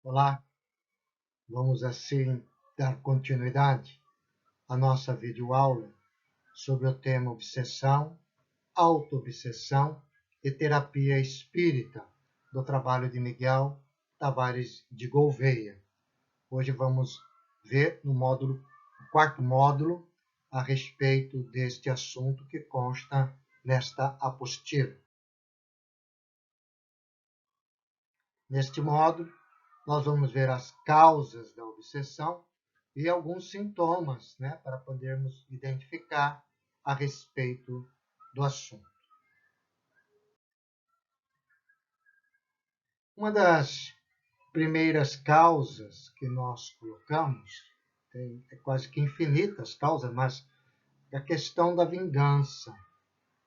Olá, vamos assim dar continuidade à nossa videoaula sobre o tema obsessão, autoobsessão e terapia espírita, do trabalho de Miguel Tavares de Gouveia. Hoje vamos ver no quarto módulo, a respeito deste assunto que consta nesta apostila. Neste módulo, nós vamos ver as causas da obsessão e alguns sintomas, para podermos identificar a respeito do assunto. Uma das primeiras causas que nós colocamos, tem quase que infinitas causas, mas é a questão da vingança,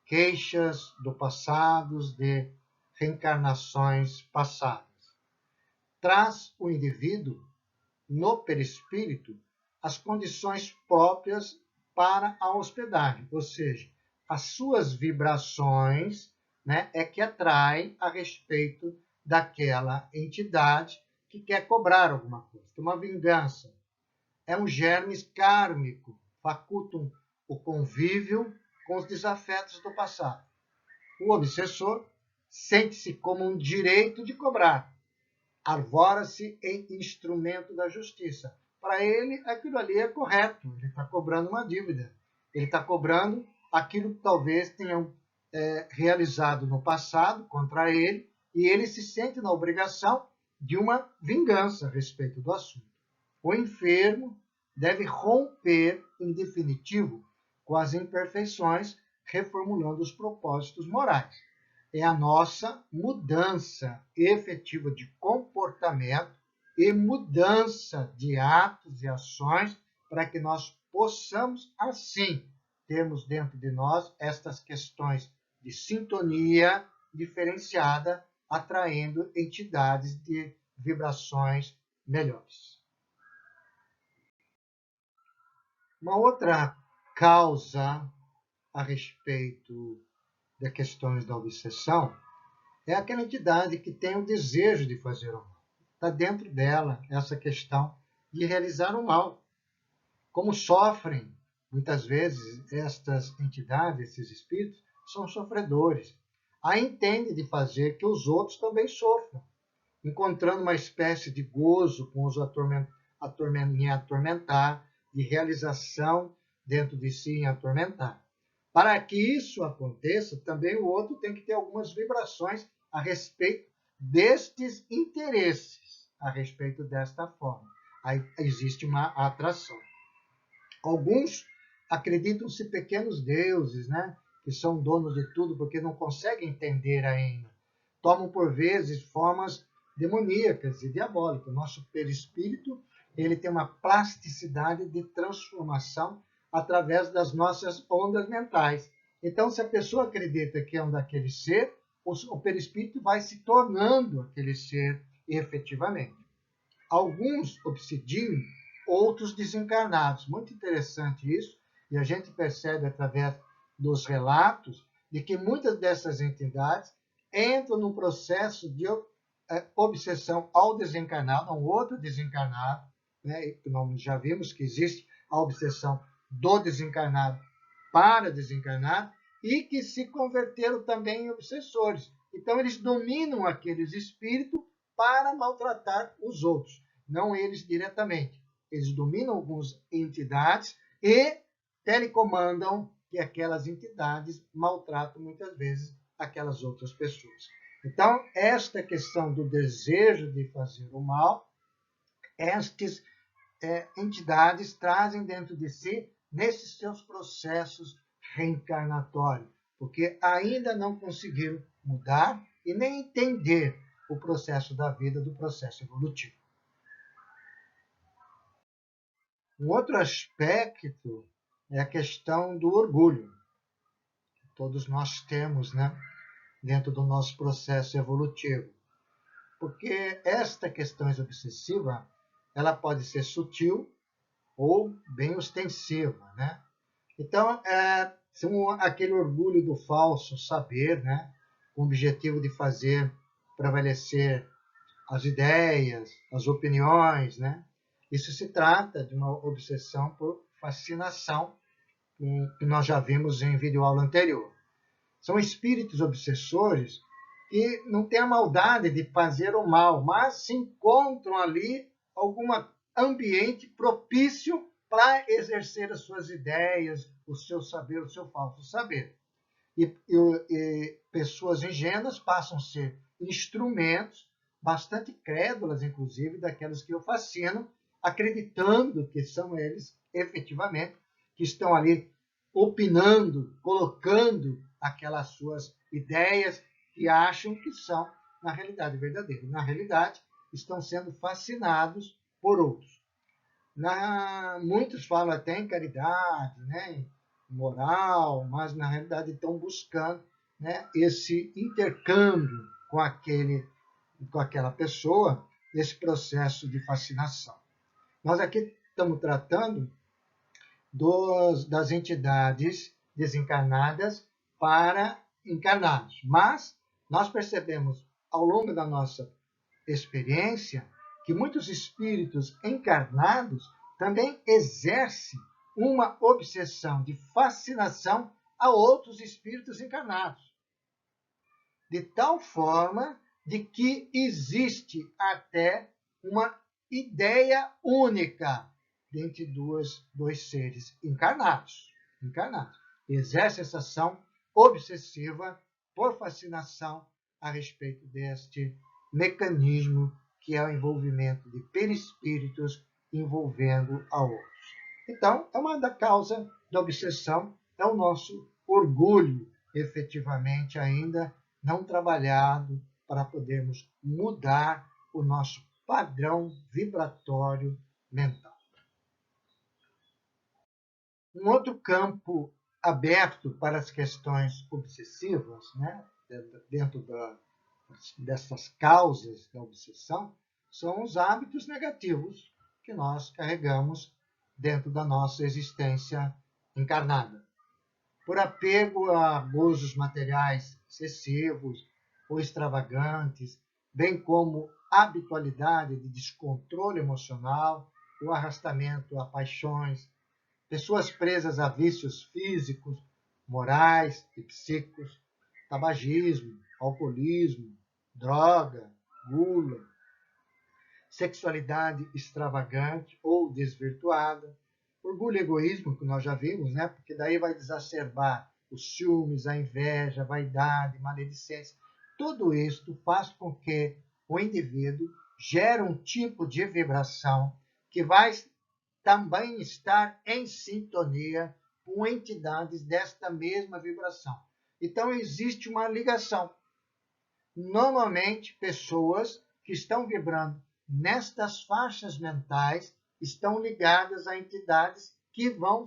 queixas do passado, de reencarnações passadas. Traz o indivíduo no perispírito as condições próprias para a hospedagem, ou seja, as suas vibrações, é que atraem a respeito daquela entidade que quer cobrar alguma coisa. Uma vingança é um germe kármico, facultam o convívio com os desafetos do passado. O obsessor sente-se como um direito de cobrar, arvora-se em instrumento da justiça. Para ele, aquilo ali é correto. Ele está cobrando uma dívida. Ele está cobrando aquilo que talvez tenham realizado no passado contra ele, e ele se sente na obrigação de uma vingança a respeito do assunto. O enfermo deve romper, em definitivo, com as imperfeições, reformulando os propósitos morais. É a nossa mudança efetiva de comportamento e mudança de atos e ações para que nós possamos, assim, termos dentro de nós estas questões de sintonia diferenciada, atraindo entidades de vibrações melhores. Uma outra causa a respeito das questões da obsessão é aquela entidade que tem o desejo de fazer o mal. Está dentro dela essa questão de realizar o mal. Como sofrem, muitas vezes, estas entidades, esses espíritos, são sofredores. Aí entende de fazer que os outros também sofram, encontrando uma espécie de gozo com os em atormentar, de realização dentro de si em atormentar. Para que isso aconteça, também o outro tem que ter algumas vibrações a respeito destes interesses, a respeito desta forma. Aí existe uma atração. Alguns acreditam-se pequenos deuses, que são donos de tudo porque não conseguem entender ainda. Tomam, por vezes, formas demoníacas e diabólicas. O nosso perispírito ele tem uma plasticidade de transformação através das nossas ondas mentais. Então, se a pessoa acredita que é um daquele ser, o perispírito vai se tornando aquele ser efetivamente. Alguns obsidiam, outros desencarnados. Muito interessante isso, e a gente percebe através dos relatos de que muitas dessas entidades entram num processo de obsessão ao desencarnado, a um outro desencarnado, nós já vimos que existe a obsessão do desencarnado para desencarnado, e que se converteram também em obsessores. Então, eles dominam aqueles espíritos para maltratar os outros, não eles diretamente. Eles dominam algumas entidades e telecomandam que aquelas entidades maltratam muitas vezes aquelas outras pessoas. Então, esta questão do desejo de fazer o mal, estas entidades trazem dentro de si nesses seus processos reencarnatórios, porque ainda não conseguiram mudar e nem entender o processo da vida, do processo evolutivo. Um outro aspecto é a questão do orgulho, que todos nós temos, dentro do nosso processo evolutivo. Porque esta questão obsessiva, ela pode ser sutil ou bem ostensiva, Então, aquele orgulho do falso saber, com o objetivo de fazer prevalecer as ideias, as opiniões, né? Isso se trata de uma obsessão por fascinação, que nós já vimos em videoaula anterior. São espíritos obsessores que não têm a maldade de fazer o mal, mas se encontram ali algum ambiente propício para exercer as suas ideias, o seu saber, o seu falso saber. E pessoas ingênuas passam a ser instrumentos bastante crédulas, inclusive, daquelas que o fascinam, acreditando que são eles, efetivamente, que estão ali opinando, colocando aquelas suas ideias que acham que são, na realidade, verdadeiras. Na realidade, estão sendo fascinados por outros. Muitos falam até em caridade, né, em moral, mas na realidade estão buscando, né, esse intercâmbio com aquela pessoa, esse processo de fascinação. Nós aqui estamos tratando das entidades desencarnadas para encarnados, mas nós percebemos ao longo da nossa experiência que muitos espíritos encarnados também exercem uma obsessão de fascinação a outros espíritos encarnados, de tal forma de que existe até uma ideia única entre dois seres encarnados. Exerce essa ação obsessiva por fascinação a respeito deste mecanismo que é o envolvimento de perispíritos envolvendo a outros. Então, é uma da causa da obsessão, é o nosso orgulho, efetivamente, ainda não trabalhado para podermos mudar o nosso padrão vibratório mental. Um outro campo aberto para as questões obsessivas, né, dentro dessas causas da obsessão, são os hábitos negativos que nós carregamos dentro da nossa existência encarnada. Por apego a gozos materiais excessivos ou extravagantes, bem como habitualidade de descontrole emocional, o arrastamento a paixões, pessoas presas a vícios físicos, morais e psíquicos, tabagismo, alcoolismo, droga, gula, sexualidade extravagante ou desvirtuada, orgulho e egoísmo, que nós já vimos, né? Porque daí vai exacerbar os ciúmes, a inveja, a vaidade, maledicência. Tudo isso faz com que o indivíduo gere um tipo de vibração que vai também estar em sintonia com entidades desta mesma vibração. Então, existe uma ligação. Normalmente, pessoas que estão vibrando nestas faixas mentais estão ligadas a entidades que vão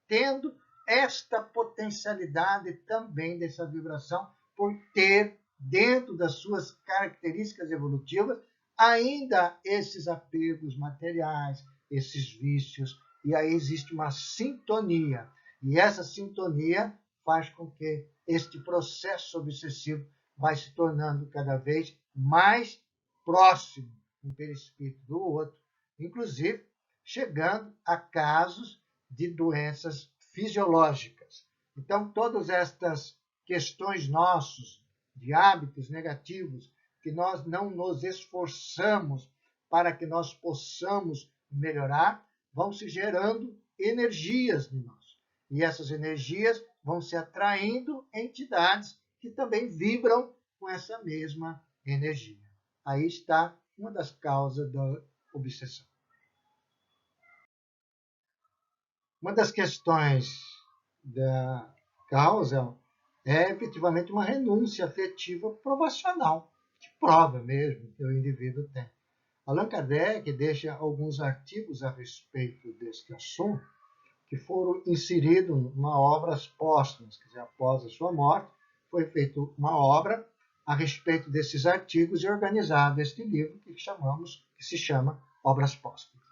tendo esta potencialidade também dessa vibração, por ter, dentro das suas características evolutivas, ainda esses apegos materiais, esses vícios, e aí existe uma sintonia. E essa sintonia faz com que este processo obsessivo vai se tornando cada vez mais próximo um perispírito do outro, inclusive chegando a casos de doenças fisiológicas. Então, todas estas questões nossos, de hábitos negativos, que nós não nos esforçamos para que nós possamos melhorar, vão se gerando energias em nós. E essas energias vão se atraindo entidades que também vibram com essa mesma energia. Aí está uma das causas da obsessão. Uma das questões da causa é efetivamente uma renúncia afetiva provacional, de prova mesmo que o indivíduo tem. Allan Kardec deixa alguns artigos a respeito deste assunto que foram inseridos numa obra póstumas, quer dizer, após a sua morte, foi feita uma obra a respeito desses artigos e organizado este livro que se chama Obras Póstumas.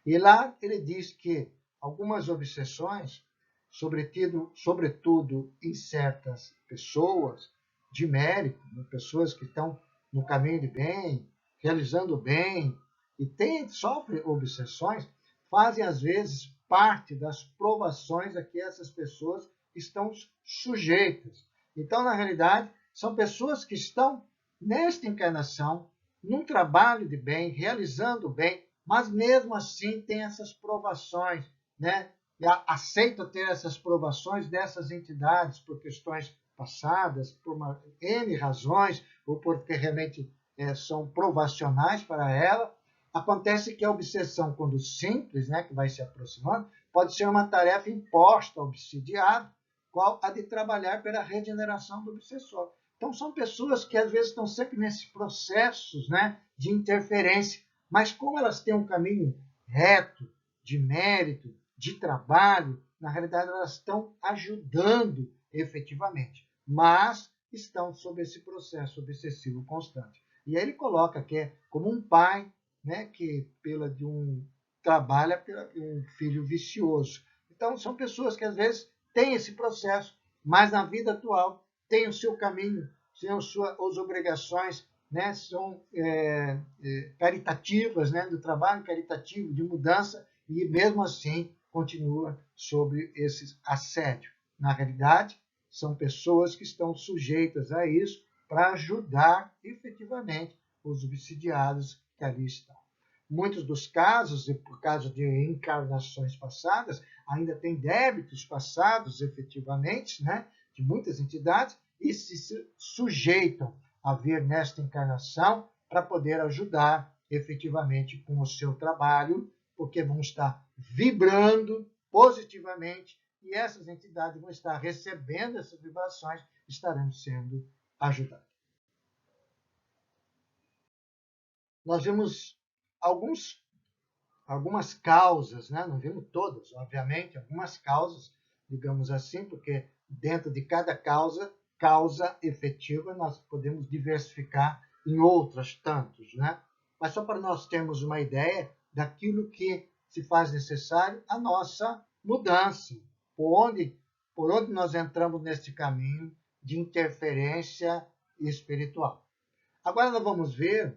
E lá ele diz que algumas obsessões, sobretudo em certas pessoas de mérito, pessoas que estão no caminho de bem, realizando bem e sofrem obsessões, fazem às vezes parte das provações a que essas pessoas estão sujeitas. Então, na realidade, são pessoas que estão nesta encarnação, num trabalho de bem, realizando bem, mas mesmo assim tem essas provações, né? E aceitam ter essas provações dessas entidades por questões passadas, por N razões, ou porque realmente são provacionais para ela. Acontece que a obsessão, quando simples, né, que vai se aproximando, pode ser uma tarefa imposta ao obsidiado, qual a de trabalhar pela regeneração do obsessor. Então, são pessoas que, às vezes, estão sempre nesses processos, né, de interferência, mas como elas têm um caminho reto, de mérito, de trabalho, na realidade, elas estão ajudando efetivamente, mas estão sob esse processo obsessivo constante. E aí ele coloca que é como um pai, né, que trabalha pelo um filho vicioso. Então, são pessoas que, às vezes, têm esse processo, mas na vida atual tem o seu caminho, tem as obrigações, né, são caritativas, né, do trabalho caritativo, de mudança, e mesmo assim continua sob esse assédio. Na realidade, são pessoas que estão sujeitas a isso para ajudar efetivamente os obsidiados que ali estão. Muitos dos casos, e por causa de encarnações passadas, ainda tem débitos passados efetivamente, né, de muitas entidades, e se sujeitam a vir nesta encarnação para poder ajudar efetivamente com o seu trabalho, porque vão estar vibrando positivamente e essas entidades vão estar recebendo essas vibrações, estarão sendo ajudadas. Nós vimos algumas causas, né? Não vimos todas, obviamente, algumas causas, digamos assim, porque dentro de cada causa efetiva, nós podemos diversificar em outras tantos, né? Mas só para nós termos uma ideia daquilo que se faz necessário a nossa mudança, por onde nós entramos neste caminho de interferência espiritual. Agora nós vamos ver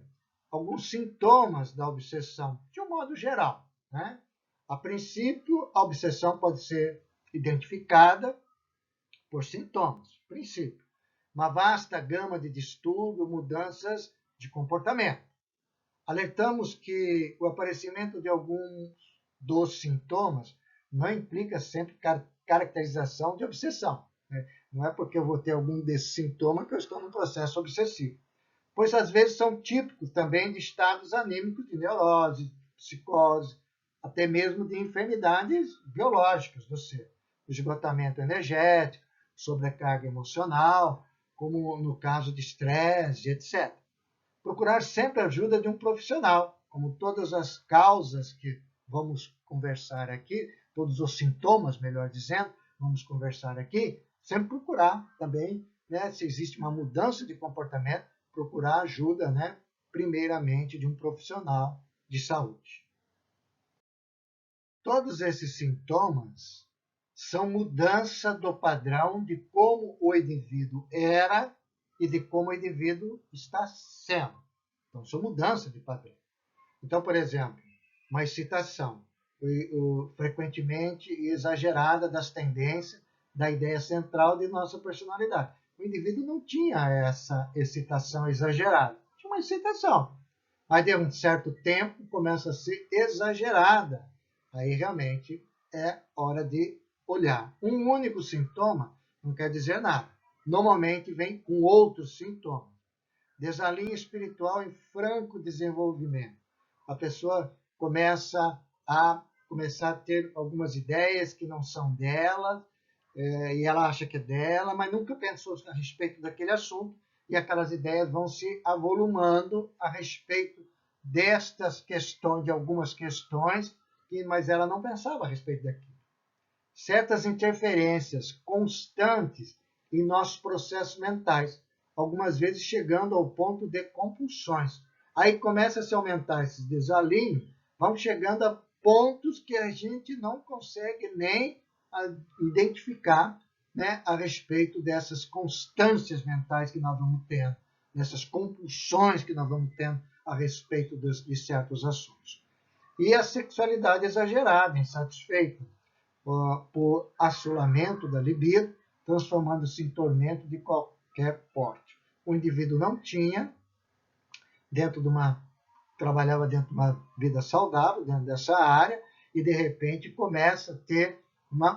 alguns sintomas da obsessão, de um modo geral, né? A princípio, a obsessão pode ser identificada por sintomas, princípio. Uma vasta gama de distúrbios, mudanças de comportamento. Alertamos que o aparecimento de alguns dos sintomas não implica sempre caracterização de obsessão, né? Não é porque eu vou ter algum desses sintomas que eu estou num processo obsessivo, pois às vezes são típicos também de estados anímicos de neurose, psicose, até mesmo de enfermidades biológicas do ser, esgotamento energético, sobrecarga emocional, como no caso de estresse, etc. Procurar sempre a ajuda de um profissional, como todas as causas que vamos conversar aqui, todos os sintomas, melhor dizendo, vamos conversar aqui, sempre procurar também, né, se existe uma mudança de comportamento, procurar ajuda, né, primeiramente de um profissional de saúde. Todos esses sintomas são mudança do padrão de como o indivíduo era e de como o indivíduo está sendo. Então, são mudança de padrão. Então, por exemplo, uma excitação frequentemente exagerada das tendências da ideia central de nossa personalidade. O indivíduo não tinha essa excitação exagerada, tinha uma excitação. Mas de um certo tempo começa a ser exagerada. Aí realmente é hora de olhar. Um único sintoma não quer dizer nada. Normalmente vem com outros sintomas. Desalinho espiritual em franco desenvolvimento. A pessoa começa a ter algumas ideias que não são dela, e ela acha que é dela, mas nunca pensou a respeito daquele assunto, e aquelas ideias vão se avolumando a respeito destas questões, de algumas questões, mas ela não pensava a respeito daquilo. Certas interferências constantes em nossos processos mentais, algumas vezes chegando ao ponto de compulsões. Aí começa a se aumentar esses desalinhos, vão chegando a pontos que a gente não consegue nem identificar, né, a respeito dessas constâncias mentais que nós vamos tendo, dessas compulsões que nós vamos tendo a respeito de certos assuntos. E a sexualidade exagerada, insatisfeita, por assolamento da libido, transformando-se em tormento de qualquer porte. O indivíduo não tinha, trabalhava dentro de uma vida saudável, dentro dessa área, e de repente começa a ter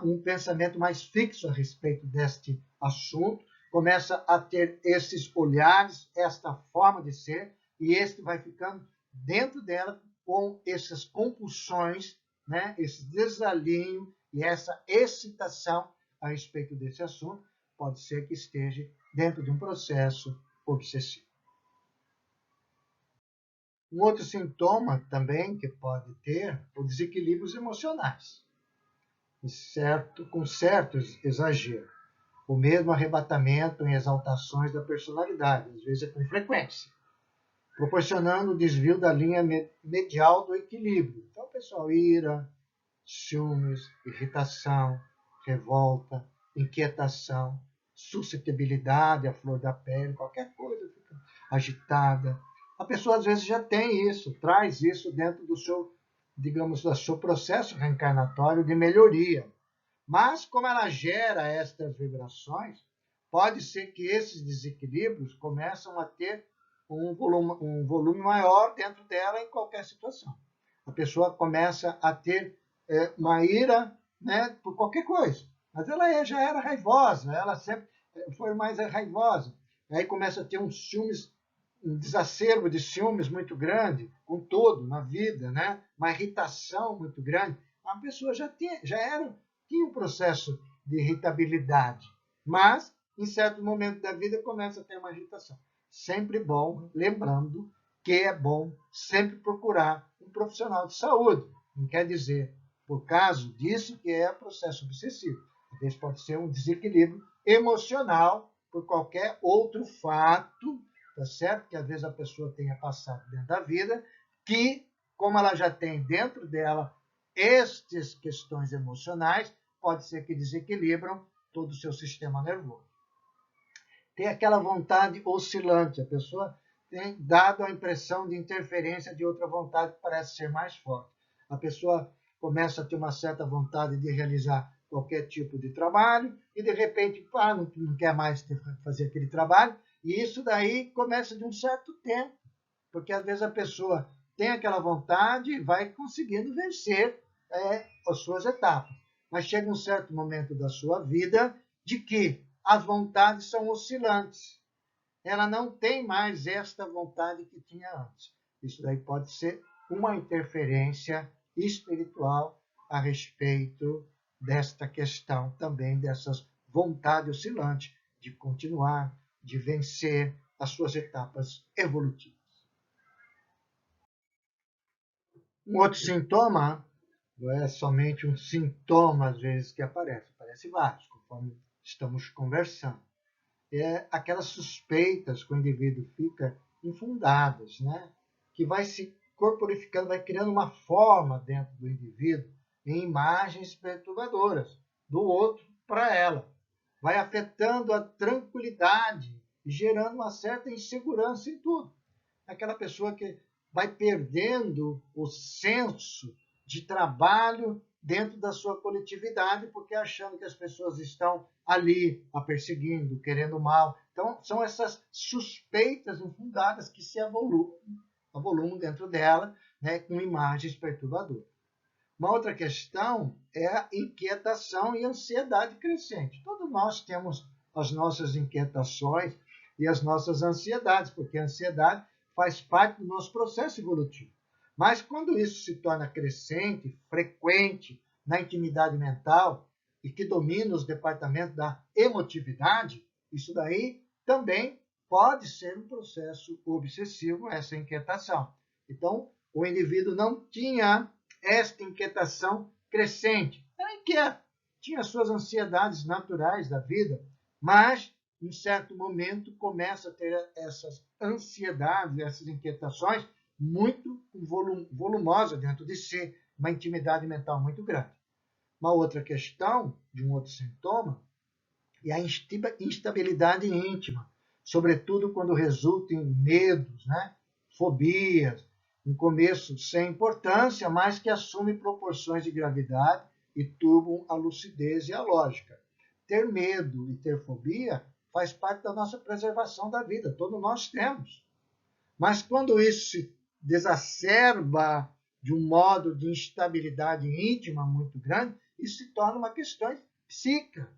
um pensamento mais fixo a respeito deste assunto, começa a ter esses olhares, esta forma de ser, e este vai ficando dentro dela com essas compulsões, né, esse desalinho e essa excitação a respeito desse assunto, pode ser que esteja dentro de um processo obsessivo. Um outro sintoma também que pode ter o desequilíbrios emocionais, com certos exageros. O mesmo arrebatamento em exaltações da personalidade, às vezes é com frequência, proporcionando o desvio da linha medial do equilíbrio. Então, pessoal, ira, ciúmes, irritação, revolta, inquietação, suscetibilidade à flor da pele, qualquer coisa fica agitada. A pessoa às vezes já tem isso, traz isso dentro do seu, digamos, do seu processo reencarnatório de melhoria. Mas como ela gera estas vibrações, pode ser que esses desequilíbrios começam a ter um volume maior dentro dela em qualquer situação. A pessoa começa a ter uma ira, né, por qualquer coisa. Mas ela já era raivosa, ela sempre foi mais raivosa. Aí começa a ter um desacervo de ciúmes muito grande, com tudo, na vida, né? Uma irritação muito grande. A pessoa já tinha um processo de irritabilidade, mas em certo momento da vida começa a ter uma irritação. Sempre bom, lembrando que é bom sempre procurar um profissional de saúde. Não quer dizer, por causa disso, que é processo obsessivo. Às vezes pode ser um desequilíbrio emocional por qualquer outro fato, tá certo? Que às vezes a pessoa tenha passado dentro da vida, que, como ela já tem dentro dela estas questões emocionais, pode ser que desequilibram todo o seu sistema nervoso. Tem aquela vontade oscilante, a pessoa tem dado a impressão de interferência de outra vontade que parece ser mais forte. A pessoa começa a ter uma certa vontade de realizar qualquer tipo de trabalho e, de repente, não quer mais fazer aquele trabalho, e isso daí começa de um certo tempo, porque às vezes a pessoa tem aquela vontade e vai conseguindo vencer as suas etapas. Mas chega um certo momento da sua vida de que as vontades são oscilantes. Ela não tem mais esta vontade que tinha antes. Isso daí pode ser uma interferência espiritual a respeito desta questão também, dessas vontades oscilantes de continuar, de vencer as suas etapas evolutivas. Um outro sintoma não é somente um sintoma, às vezes, que aparece vários, conforme estamos conversando. É aquelas suspeitas que o indivíduo fica infundadas, né? Que vai se corporificando, vai criando uma forma dentro do indivíduo em imagens perturbadoras do outro para ela. Vai afetando a tranquilidade e gerando uma certa insegurança em tudo. Aquela pessoa que vai perdendo o senso de trabalho dentro da sua coletividade, porque achando que as pessoas estão ali a perseguindo, querendo mal. Então, são essas suspeitas infundadas que se avolumam dentro dela, né, com imagens perturbadoras. Uma outra questão é a inquietação e ansiedade crescente. Todos nós temos as nossas inquietações e as nossas ansiedades, porque a ansiedade faz parte do nosso processo evolutivo. Mas quando isso se torna crescente, frequente na intimidade mental e que domina os departamentos da emotividade, isso daí também pode ser um processo obsessivo, essa inquietação. Então, o indivíduo não tinha esta inquietação crescente. Era inquieto, tinha suas ansiedades naturais da vida, mas em certo momento começa a ter essas ansiedades, essas inquietações muito volumosas dentro de si, uma intimidade mental muito grande. Uma outra questão, de um outro sintoma, é a instabilidade íntima, sobretudo quando resulta em medos, né? fobias, um começo sem importância, mas que assume proporções de gravidade e turbam a lucidez e a lógica. Ter medo e ter fobia faz parte da nossa preservação da vida, todos nós temos. Mas quando isso se desacerba de um modo de instabilidade íntima muito grande, isso se torna uma questão psíquica.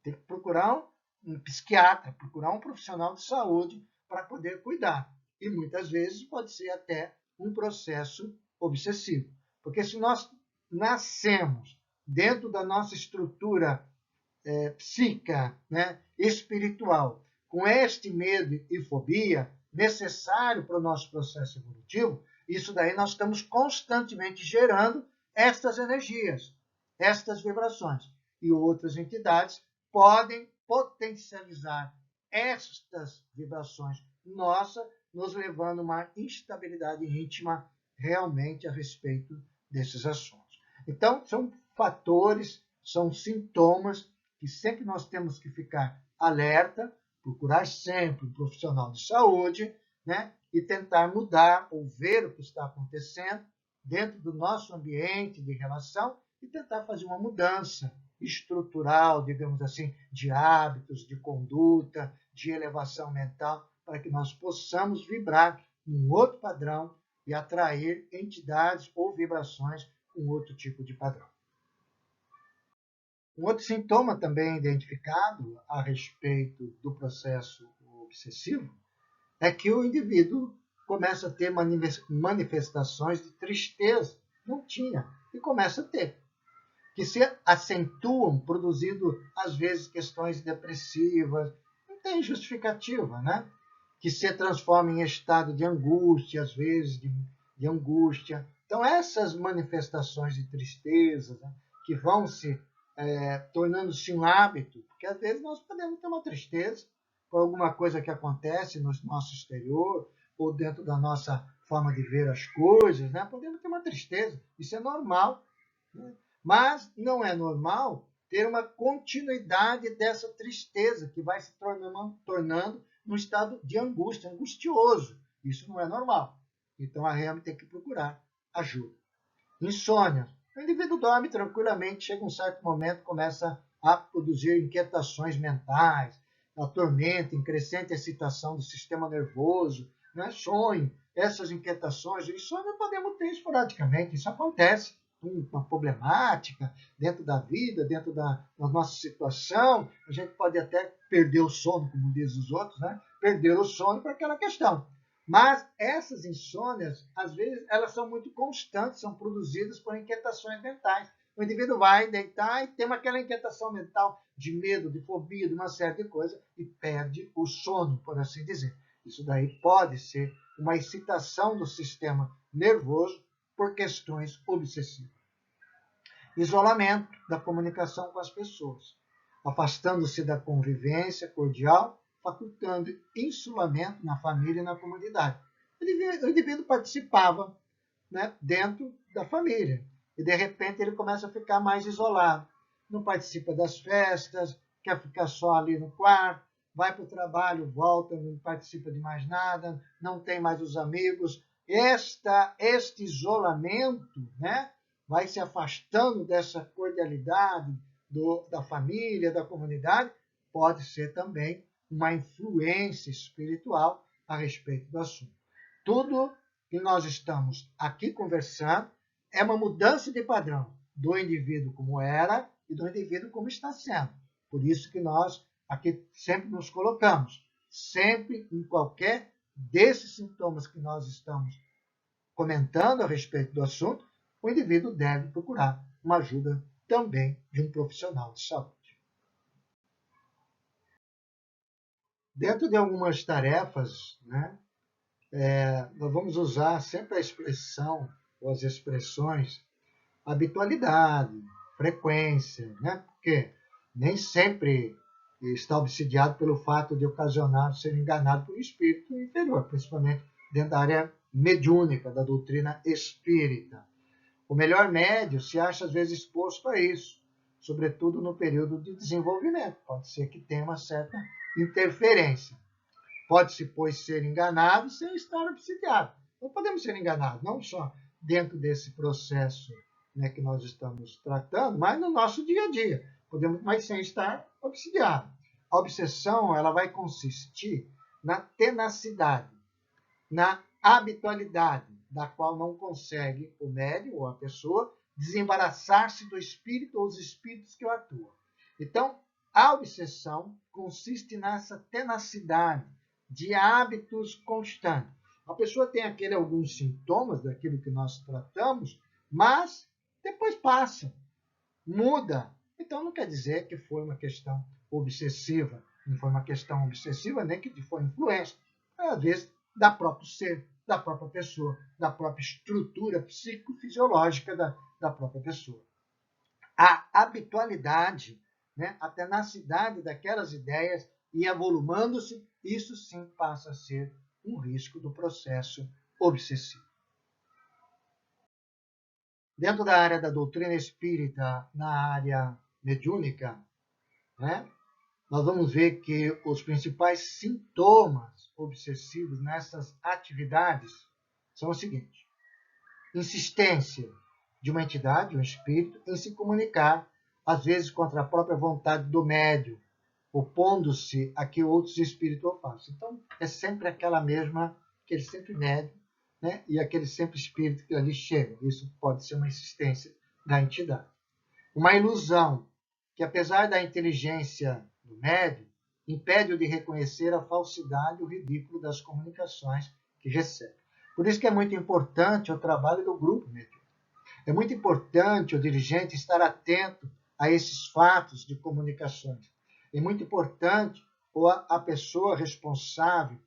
Tem que procurar um psiquiatra, procurar um profissional de saúde para poder cuidar. E muitas vezes pode ser até um processo obsessivo. Porque se nós nascemos dentro da nossa estrutura psíquica, né, espiritual, com este medo e fobia necessário para o nosso processo evolutivo, isso daí nós estamos constantemente gerando estas energias, estas vibrações. E outras entidades podem potencializar estas vibrações nossas, nos levando a uma instabilidade íntima realmente a respeito desses assuntos. Então, são fatores, são sintomas que sempre nós temos que ficar alerta, procurar sempre um profissional de saúde, né, e tentar mudar ou ver o que está acontecendo dentro do nosso ambiente de relação e tentar fazer uma mudança estrutural, digamos assim, de hábitos, de conduta, de elevação mental, para que nós possamos vibrar um outro padrão e atrair entidades ou vibrações com outro tipo de padrão. Um outro sintoma também identificado a respeito do processo obsessivo é que o indivíduo começa a ter manifestações de tristeza, não tinha, e começa a ter, que se acentuam, produzindo, às vezes, questões depressivas, não tem justificativa, né? Que se transforma em estado de angústia, às vezes, de angústia. Então, essas manifestações de tristeza, né, que vão se tornando-se um hábito, porque às vezes nós podemos ter uma tristeza por alguma coisa que acontece no nosso exterior ou dentro da nossa forma de ver as coisas, né? Podemos ter uma tristeza, isso é normal, né? Mas não é normal ter uma continuidade dessa tristeza que vai se tornando num estado de angústia, angustioso. Isso não é normal. Então a REM tem que procurar ajuda. Insônia. O indivíduo dorme tranquilamente, chega um certo momento, começa a produzir inquietações mentais, a tormenta, em crescente excitação do sistema nervoso, né? Sonho, essas inquietações. E sonho podemos ter esporadicamente, isso acontece. Uma problemática dentro da vida, dentro da nossa situação, a gente pode até perder o sono, como dizem os outros, né? Perder o sono para aquela questão. Mas essas insônias, às vezes, elas são muito constantes, são produzidas por inquietações mentais. O indivíduo vai deitar e tem aquela inquietação mental de medo, de fobia, de uma série de coisas, e perde o sono, por assim dizer. Isso daí pode ser uma excitação do sistema nervoso por questões obsessivas. Isolamento da comunicação com as pessoas, afastando-se da convivência cordial, facultando insulamento na família e na comunidade. O indivíduo participava, né, dentro da família e, de repente, ele começa a ficar mais isolado. Não participa das festas, quer ficar só ali no quarto, vai para o trabalho, volta, não participa de mais nada, não tem mais os amigos. Este isolamento, né, vai se afastando dessa cordialidade da família, da comunidade, pode ser também uma influência espiritual a respeito do assunto. Tudo que nós estamos aqui conversando é uma mudança de padrão do indivíduo como era e do indivíduo como está sendo. Por isso que nós aqui sempre nos colocamos, sempre em qualquer desses sintomas que nós estamos comentando a respeito do assunto, o indivíduo deve procurar uma ajuda também de um profissional de saúde. Dentro de algumas tarefas, né, nós vamos usar sempre a expressão ou as expressões habitualidade, frequência, né? Porque nem sempre está obsidiado pelo fato de ocasionar ser enganado por um espírito inferior, principalmente dentro da área mediúnica da doutrina espírita. O melhor médio se acha às vezes exposto a isso, sobretudo no período de desenvolvimento. Pode ser que tenha uma certa interferência. Pode-se, pois, ser enganado sem estar obsidiado. Não podemos ser enganados, não só dentro desse processo, né, que nós estamos tratando, mas no nosso dia a dia. Podemos, mas sem estar obsidiado. A obsessão, ela vai consistir na tenacidade, na habitualidade, da qual não consegue o médium ou a pessoa desembaraçar-se do espírito ou dos espíritos que o atuam. Então, a obsessão consiste nessa tenacidade de hábitos constantes. A pessoa tem alguns sintomas daquilo que nós tratamos, mas depois passa, muda. Então, não quer dizer que foi uma questão obsessiva. Não foi uma questão obsessiva, nem que foi influência. Às vezes, da próprio ser, da própria pessoa, da própria estrutura psicofisiológica da própria pessoa. A habitualidade, né, a tenacidade daquelas ideias e avolumando-se, isso sim passa a ser um risco do processo obsessivo. Dentro da área da doutrina espírita, na área mediúnica, né, nós vamos ver que os principais sintomas obsessivos nessas atividades são os seguintes: insistência de uma entidade, um espírito, em se comunicar, às vezes contra a própria vontade do médium, opondo-se a que outros espíritos o façam. Então, é sempre aquele sempre médium, né? E aquele sempre espírito que ali chega. Isso pode ser uma insistência da entidade. Uma ilusão que, apesar da inteligência do médium, impede-o de reconhecer a falsidade e o ridículo das comunicações que recebe. Por isso que é muito importante o trabalho do grupo mediúnico. É muito importante o dirigente estar atento a esses fatos de comunicações. É muito importante a pessoa responsável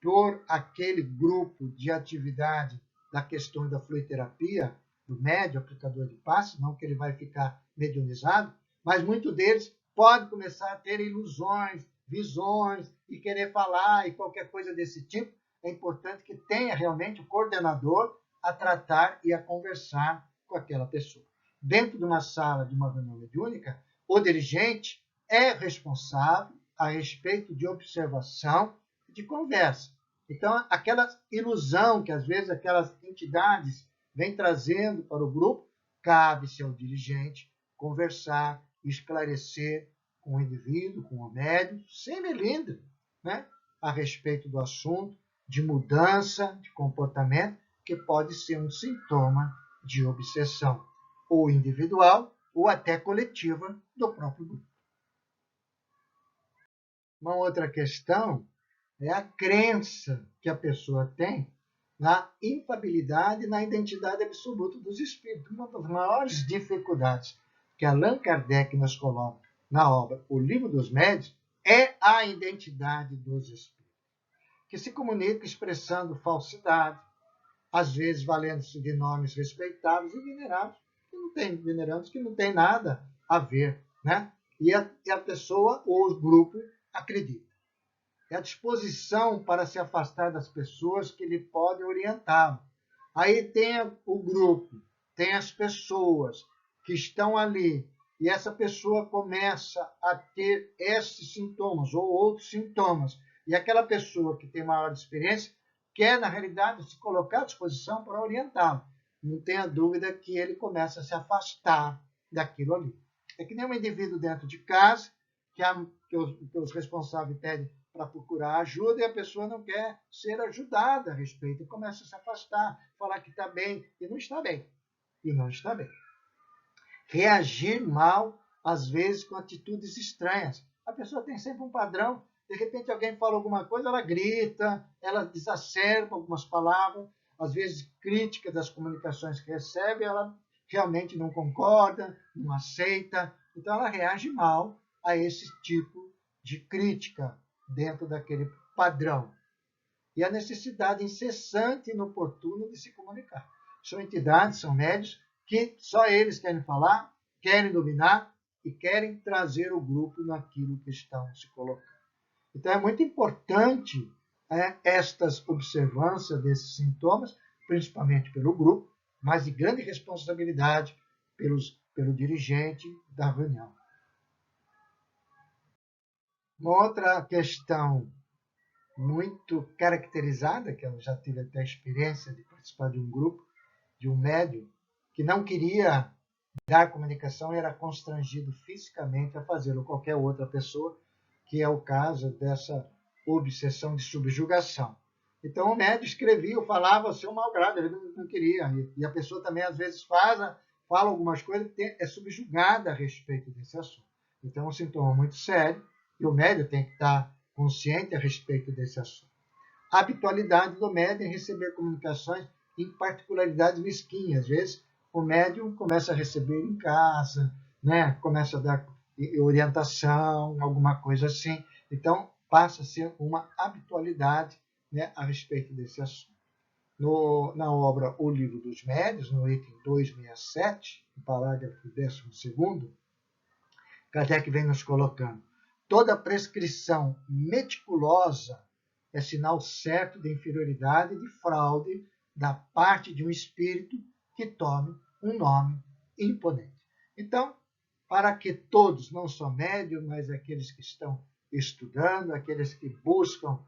por aquele grupo de atividade da questão da fluidoterapia, do médium, aplicador de passe, não que ele vai ficar mediunizado, mas muitos deles podem começar a ter ilusões, visões, e querer falar, e qualquer coisa desse tipo. É importante que tenha realmente o coordenador a tratar e a conversar com aquela pessoa. Dentro de uma sala de uma reunião mediúnica, o dirigente é responsável a respeito de observação e de conversa. Então, aquela ilusão que às vezes aquelas entidades vêm trazendo para o grupo, cabe-se ao dirigente conversar, esclarecer com o indivíduo, com o médium, sem melindre, né, a respeito do assunto, de mudança de comportamento, que pode ser um sintoma de obsessão, ou individual, ou até coletiva do próprio grupo. Uma outra questão é a crença que a pessoa tem na infabilidade e na identidade absoluta dos espíritos. Uma das maiores dificuldades que Allan Kardec nos coloca na obra O Livro dos Médiuns é a identidade dos espíritos, que se comunica expressando falsidade, às vezes valendo-se de nomes respeitáveis e venerados, venerandos que não tem nada a ver, né? E a pessoa ou o grupo acredita. É a disposição para se afastar das pessoas que lhe podem orientá-lo. Aí tem o grupo, tem as pessoas que estão ali, e essa pessoa começa a ter esses sintomas ou outros sintomas, e aquela pessoa que tem maior experiência quer, na realidade, se colocar à disposição para orientá-lo. Não tenha dúvida que ele começa a se afastar daquilo ali. É que nem um indivíduo dentro de casa, que os responsáveis pedem para procurar ajuda e a pessoa não quer ser ajudada a respeito e começa a se afastar, falar que está bem e não está bem. E não está bem. Reagir mal, às vezes, com atitudes estranhas. A pessoa tem sempre um padrão. De repente alguém fala alguma coisa, ela grita, ela exacerba algumas palavras, às vezes crítica das comunicações que recebe, ela realmente não concorda, não aceita, então ela reage mal a esse tipo de crítica dentro daquele padrão. E a necessidade incessante e inoportuna de se comunicar. São entidades, são médios que só eles querem falar, querem dominar e querem trazer o grupo naquilo que estão se colocando. Então é muito importante estas observâncias desses sintomas, principalmente pelo grupo, mas de grande responsabilidade pelo dirigente da reunião. Uma outra questão muito caracterizada, que eu já tive até a experiência de participar de um grupo, de um médium, que não queria dar comunicação e era constrangido fisicamente a fazê-lo qualquer outra pessoa, que é o caso dessa obsessão de subjugação. Então o médium escrevia, falava ao seu malgrado, ele não queria. E a pessoa também às vezes fala algumas coisas que é subjugada a respeito desse assunto. Então é um sintoma muito sério e o médium tem que estar consciente a respeito desse assunto. A habitualidade do médium em receber comunicações em particularidades mesquinhas. Às vezes o médium começa a receber em casa, né? Começa a dar orientação, alguma coisa assim. Então passa a ser uma habitualidade, né, a respeito desse assunto. Na obra O Livro dos Médiuns, no item 267, no parágrafo 12º, Kardec vem nos colocando: toda prescrição meticulosa é sinal certo de inferioridade e de fraude da parte de um espírito que tome um nome imponente. Então, para que todos, não só médios, mas aqueles que estão estudando, aqueles que buscam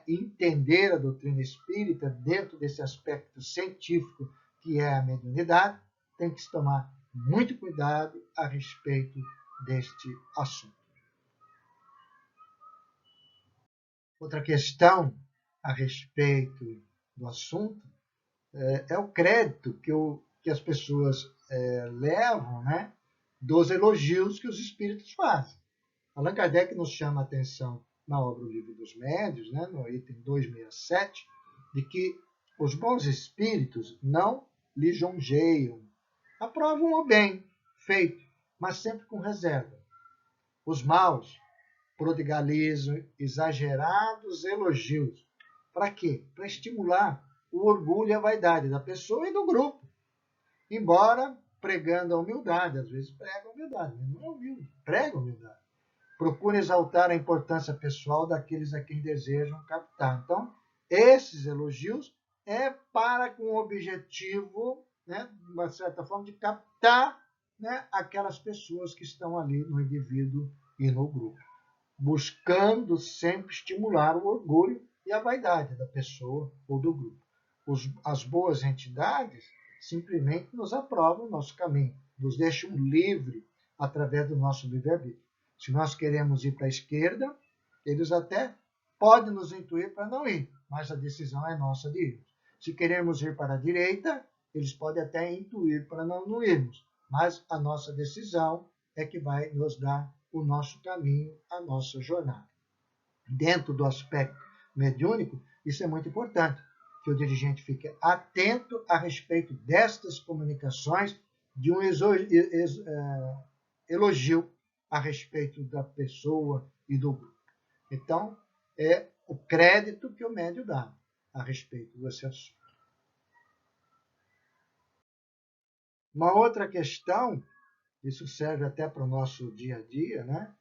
entender a doutrina espírita dentro desse aspecto científico que é a mediunidade, tem que se tomar muito cuidado a respeito deste assunto. Outra questão a respeito do assunto é o crédito que as pessoas levam, né, dos elogios que os espíritos fazem. Allan Kardec nos chama a atenção na obra O Livro dos Médiuns, né, no item 267, de que os bons espíritos não lisonjeiam, aprovam o bem feito, mas sempre com reserva. Os maus prodigalizam exagerados elogios. Para quê? Para estimular o orgulho e a vaidade da pessoa e do grupo. Embora pregando a humildade, às vezes prega a humildade, mas não é humilde, prega a humildade. Procura exaltar a importância pessoal daqueles a quem desejam captar. Então, esses elogios é para com o objetivo, né, de uma certa forma, de captar, né, aquelas pessoas que estão ali no indivíduo e no grupo, buscando sempre estimular o orgulho e a vaidade da pessoa ou do grupo. As boas entidades simplesmente nos aprovam o nosso caminho, nos deixam livre através do nosso livre-arbítrio. Se nós queremos ir para a esquerda, eles até podem nos intuir para não ir, mas a decisão é nossa de ir. Se queremos ir para a direita, eles podem até intuir para não irmos, mas a nossa decisão é que vai nos dar o nosso caminho, a nossa jornada. Dentro do aspecto mediúnico, isso é muito importante, que o dirigente fique atento a respeito destas comunicações de um elogio a respeito da pessoa e do grupo. Então, é o crédito que o médium dá a respeito desse assunto. Uma outra questão, isso serve até para o nosso dia a dia, né?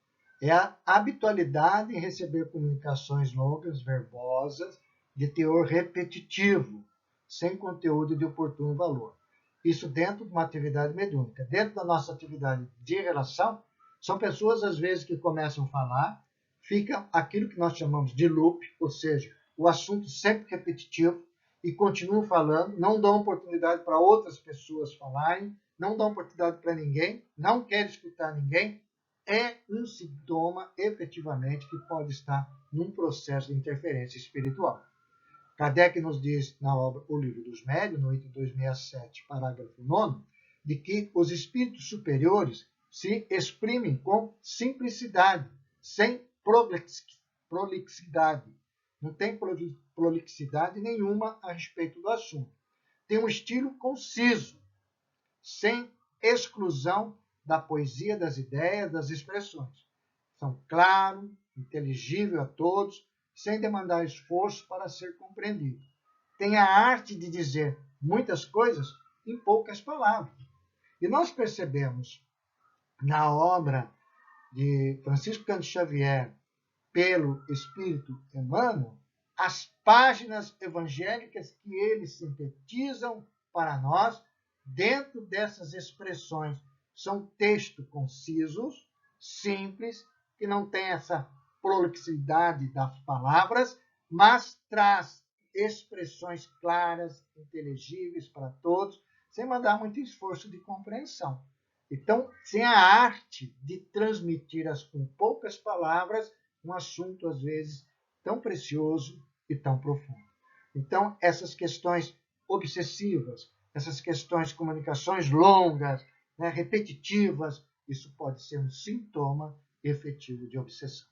É a habitualidade em receber comunicações longas, verbosas, de teor repetitivo, sem conteúdo de oportuno valor. Isso dentro de uma atividade mediúnica. Dentro da nossa atividade de relação, são pessoas, às vezes, que começam a falar, fica aquilo que nós chamamos de loop, ou seja, o assunto sempre repetitivo, e continuam falando, não dão oportunidade para outras pessoas falarem, não dão oportunidade para ninguém, não querem escutar ninguém, é um sintoma, efetivamente, que pode estar num processo de interferência espiritual. Kardec nos diz na obra O Livro dos Médiuns, no item 267, parágrafo 9, de que os espíritos superiores se exprimem com simplicidade, sem prolixidade. Não tem prolixidade nenhuma a respeito do assunto. Tem um estilo conciso, sem exclusão da poesia das ideias, das expressões. São claro, inteligível a todos, sem demandar esforço para ser compreendido. Tem a arte de dizer muitas coisas em poucas palavras. E nós percebemos na obra de Francisco Cândido Xavier, pelo Espírito Emmanuel, as páginas evangélicas que eles sintetizam para nós dentro dessas expressões. São textos concisos, simples, que não tem essa prolixidade das palavras, mas traz expressões claras, inteligíveis para todos, sem mandar muito esforço de compreensão. Então, tem a arte de transmitir com poucas palavras um assunto, às vezes, tão precioso e tão profundo. Então, essas questões obsessivas, essas questões de comunicações longas, né, repetitivas, isso pode ser um sintoma efetivo de obsessão.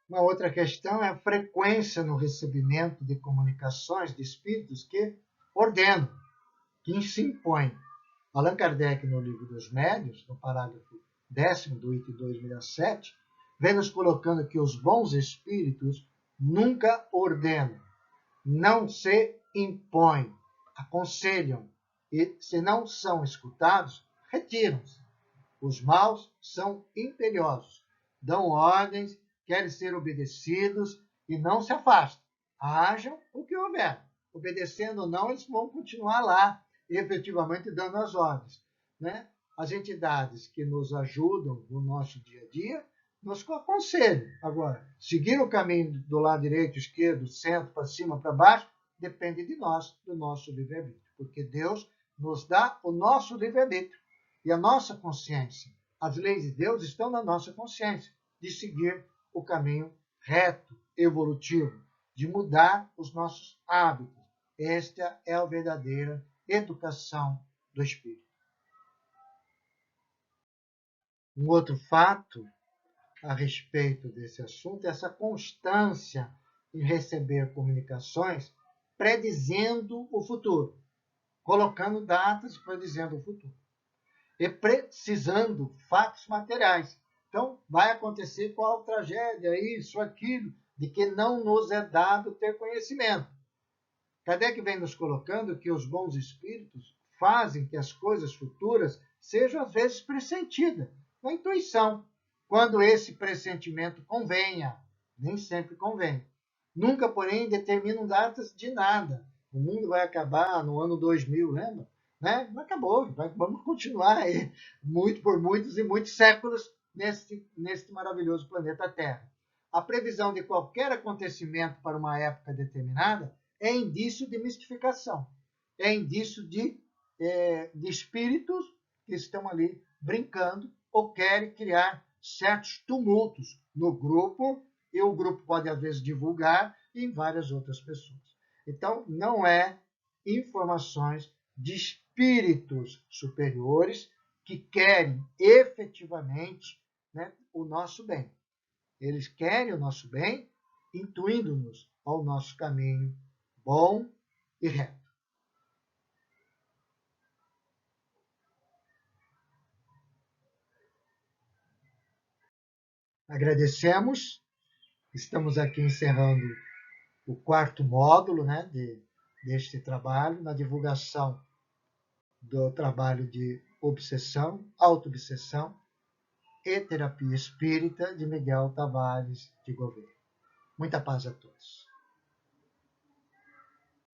Uma outra questão é a frequência no recebimento de comunicações de espíritos que ordenam, que se impõem. Allan Kardec, no livro dos Médiuns, no parágrafo 10º do item 267, vem nos colocando que os bons espíritos nunca ordenam, não se impõem, aconselham, e se não são escutados, retiram-se. Os maus são imperiosos, dão ordens, querem ser obedecidos e não se afastam. Hajam o que houver. Obedecendo ou não, eles vão continuar lá, efetivamente dando as ordens. Né? As entidades que nos ajudam no nosso dia a dia nos aconselham. Agora, seguir o caminho do lado direito, esquerdo, centro, para cima, para baixo, depende de nós, do nosso livre-arbítrio. Porque Deus nos dá o nosso livre-arbítrio. E a nossa consciência, as leis de Deus estão na nossa consciência, de seguir o caminho reto, evolutivo, de mudar os nossos hábitos. Esta é a verdadeira educação do espírito. Um outro fato a respeito desse assunto é essa constância em receber comunicações predizendo o futuro, colocando datas predizendo o futuro e precisando fatos materiais. Então, vai acontecer qual tragédia, isso, aquilo, de que não nos é dado ter conhecimento. Kardec vem nos colocando que os bons espíritos fazem que as coisas futuras sejam, às vezes, pressentidas, na intuição, quando esse pressentimento convenha. Nem sempre convém. Nunca, porém, determinam datas de nada. O mundo vai acabar no ano 2000, lembra? Né? Não acabou, vamos continuar aí, muito por muitos e muitos séculos neste maravilhoso planeta Terra. A previsão de qualquer acontecimento para uma época determinada é indício de mistificação, é indício de espíritos que estão ali brincando ou querem criar certos tumultos no grupo, e o grupo pode, às vezes, divulgar em várias outras pessoas. Então, não é informações de espíritos superiores que querem efetivamente, né, o nosso bem. Eles querem o nosso bem, intuindo-nos ao nosso caminho bom e reto. Agradecemos. Estamos aqui encerrando o 4º módulo, né, deste trabalho, na divulgação do trabalho de obsessão, auto-obsessão e terapia espírita de Miguel Tavares de Gouveia. Muita paz a todos.